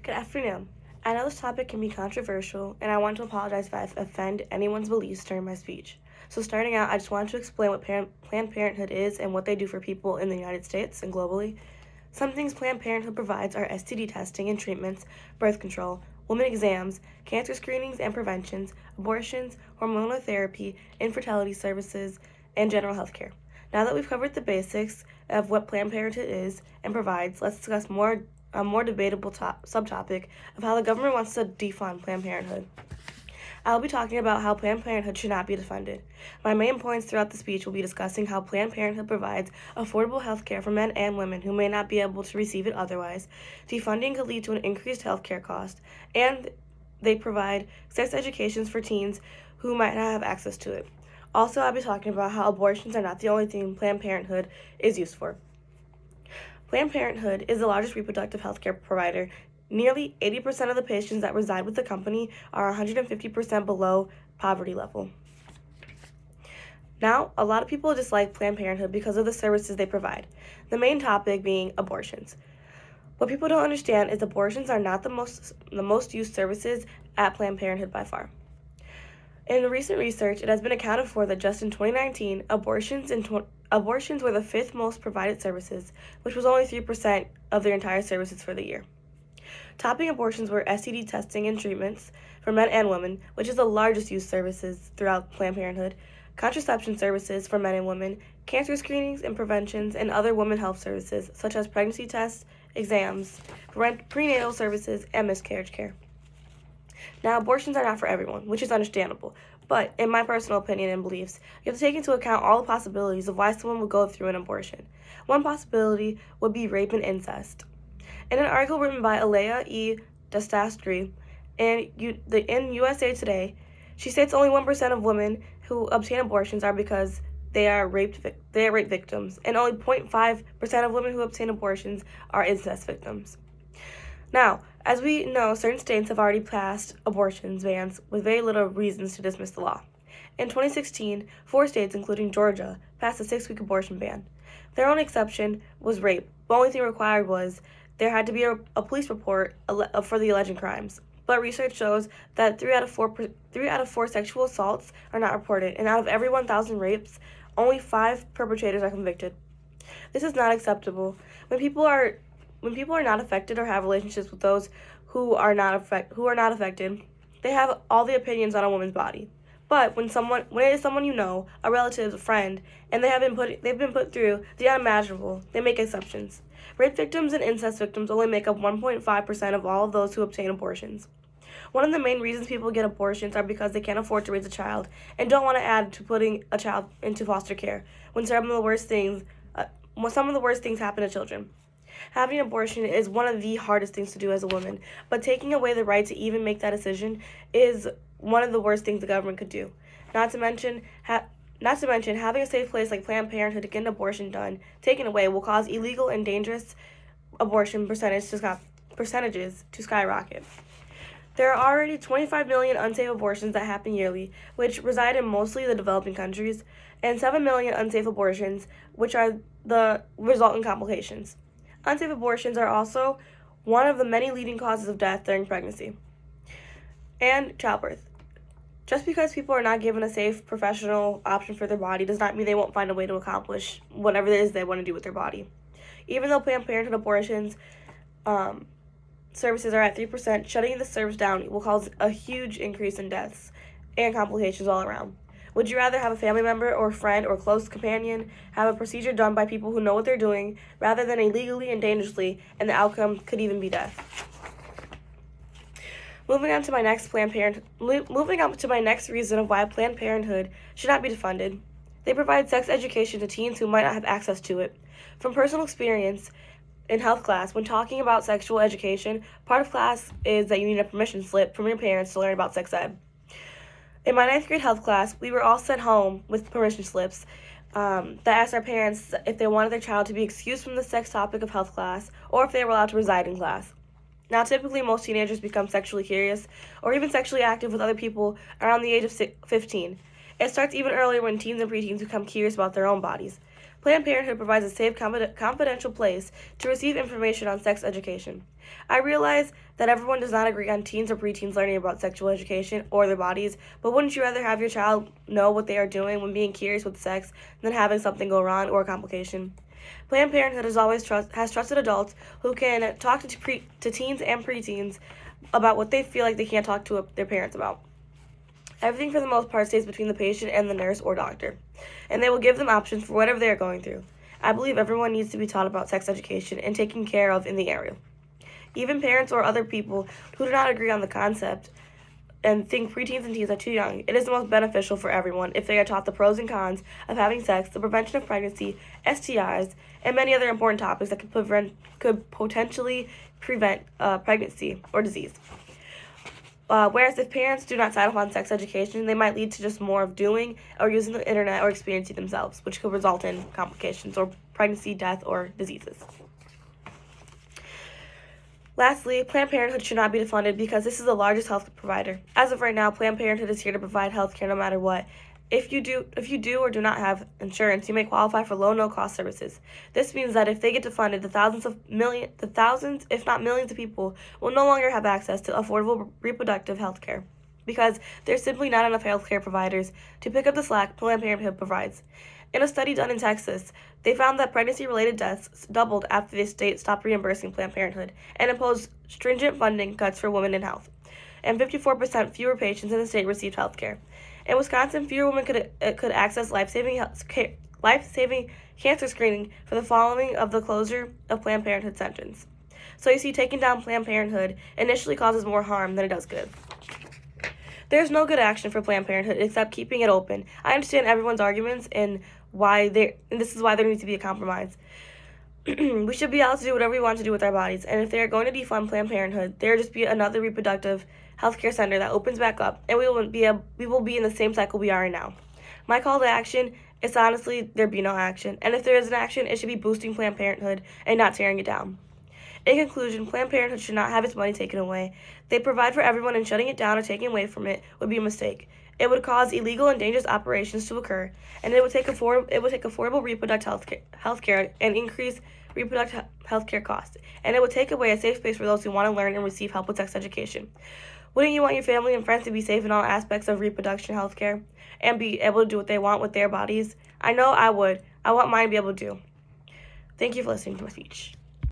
Good afternoon. I know this topic can be controversial, and I want to apologize if I offend anyone's beliefs during my speech. So, starting out, I just wanted to explain what Planned Parenthood is and what they do for people in the United States and globally. Some things Planned Parenthood provides are STD testing and treatments, birth control, women exams, cancer screenings and preventions, abortions, hormonal therapy, infertility services, and general health care. Now that we've covered the basics of what Planned Parenthood is and provides, let's discuss a more debatable subtopic of how the government wants to defund Planned Parenthood. I'll be talking about how Planned Parenthood should not be defunded. My main points throughout the speech will be discussing how Planned Parenthood provides affordable health care for men and women who may not be able to receive it otherwise. Defunding could lead to an increased health care cost, and they provide sex educations for teens who might not have access to it. Also, I'll be talking about how abortions are not the only thing Planned Parenthood is used for. Planned Parenthood is the largest reproductive health care provider. Nearly 80% of the patients that reside with the company are 150% below poverty level. Now, a lot of people dislike Planned Parenthood because of the services they provide, the main topic being abortions. What people don't understand is abortions are not the most used services at Planned Parenthood by far. In recent research, it has been accounted for that just in 2019, abortions were the fifth most provided services, which was only 3% of their entire services for the year. Topping abortions were STD testing and treatments for men and women, which is the largest used services throughout Planned Parenthood, contraception services for men and women, cancer screenings and preventions, and other women health services such as pregnancy tests, exams, prenatal services, and miscarriage care. Now, abortions are not for everyone, which is understandable, but in my personal opinion and beliefs, you have to take into account all the possibilities of why someone would go through an abortion. One possibility would be rape and incest. In an article written by Alea E. Dastastri in USA Today, she states only 1% of women who obtain abortions are because they are rape victims, and only 0.5% of women who obtain abortions are incest victims. Now, as we know, certain states have already passed abortions bans with very little reasons to dismiss the law. In 2016, 4 states, including Georgia, passed a 6-week abortion ban. Their only exception was rape. The only thing required was there had to be a police report for the alleged crimes. But research shows that 3 out of 4 sexual assaults are not reported, and out of every 1,000 rapes, only 5 perpetrators are convicted. This is not acceptable. When people are not affected or have relationships with those who are not affected, they have all the opinions on a woman's body. But when it is someone you know, a relative, a friend, and they've been put through the unimaginable, they make exceptions. Rape victims and incest victims only make up 1.5% of all of those who obtain abortions. One of the main reasons people get abortions are because they can't afford to raise a child and don't want to add to putting a child into foster care when some of the worst things happen to children. Having an abortion is one of the hardest things to do as a woman, but taking away the right to even make that decision is one of the worst things the government could do. Not to mention, having a safe place like Planned Parenthood to get an abortion taken away will cause illegal and dangerous abortion percentages to skyrocket. There are already 25 million unsafe abortions that happen yearly, which reside in mostly the developing countries, and 7 million unsafe abortions, which are the resultant complications. Unsafe abortions are also one of the many leading causes of death during pregnancy and childbirth. Just because people are not given a safe, professional option for their body does not mean they won't find a way to accomplish whatever it is they want to do with their body. Even though Planned Parenthood abortions services are at 3%, shutting the service down will cause a huge increase in deaths and complications all around. Would you rather have a family member or friend or close companion have a procedure done by people who know what they're doing rather than illegally and dangerously, and the outcome could even be death? Moving on to my next reason of why Planned Parenthood should not be defunded. They provide sex education to teens who might not have access to it. From personal experience, in health class, when talking about sexual education, part of class is that you need a permission slip from your parents to learn about sex ed. In my 9th grade health class, we were all sent home with permission slips that asked our parents if they wanted their child to be excused from the sex topic of health class or if they were allowed to reside in class. Now, typically, most teenagers become sexually curious or even sexually active with other people around the age of 15. It starts even earlier when teens and preteens become curious about their own bodies. Planned Parenthood provides a safe, confidential place to receive information on sex education. I realize that everyone does not agree on teens or preteens learning about sexual education or their bodies, but wouldn't you rather have your child know what they are doing when being curious with sex than having something go wrong or a complication? Planned Parenthood has trusted adults who can talk to teens and preteens about what they feel like they can't talk to their parents about. Everything for the most part stays between the patient and the nurse or doctor, and they will give them options for whatever they are going through. I believe everyone needs to be taught about sex education and taken care of in the area. Even parents or other people who do not agree on the concept and think preteens and teens are too young, it is the most beneficial for everyone if they are taught the pros and cons of having sex, the prevention of pregnancy, STIs, and many other important topics that could potentially prevent pregnancy or disease. Whereas if parents do not sign up on sex education, they might lead to just more of doing or using the internet or experiencing themselves, which could result in complications or pregnancy, death, or diseases. Lastly, Planned Parenthood should not be defunded because this is the largest health provider. As of right now, Planned Parenthood is here to provide health care no matter what. If you do or do not have insurance, you may qualify for low, no-cost services. This means that if they get defunded, the thousands, if not millions of people will no longer have access to affordable reproductive health care because there's simply not enough health care providers to pick up the slack Planned Parenthood provides. In a study done in Texas, they found that pregnancy-related deaths doubled after the state stopped reimbursing Planned Parenthood and imposed stringent funding cuts for women in health, and 54% fewer patients in the state received health care. In Wisconsin, fewer women could access life-saving cancer screening for the following of the closure of Planned Parenthood centers. So you see, taking down Planned Parenthood initially causes more harm than it does good. There's no good action for Planned Parenthood except keeping it open. I understand everyone's arguments and this is why there needs to be a compromise. We should be able to do whatever we want to do with our bodies, and if they are going to defund Planned Parenthood, there will just be another reproductive healthcare center that opens back up, and we will be in the same cycle we are in now. My call to action is honestly there be no action, and if there is an action, it should be boosting Planned Parenthood and not tearing it down. In conclusion, Planned Parenthood should not have its money taken away. They provide for everyone, and shutting it down or taking away from it would be a mistake. It would cause illegal and dangerous operations to occur, and it would take affordable reproductive health care and increase reproductive health care costs, and it would take away a safe space for those who want to learn and receive help with sex education. Wouldn't you want your family and friends to be safe in all aspects of reproduction health care and be able to do what they want with their bodies? I know I would. I want mine to be able to do. Thank you for listening to my speech.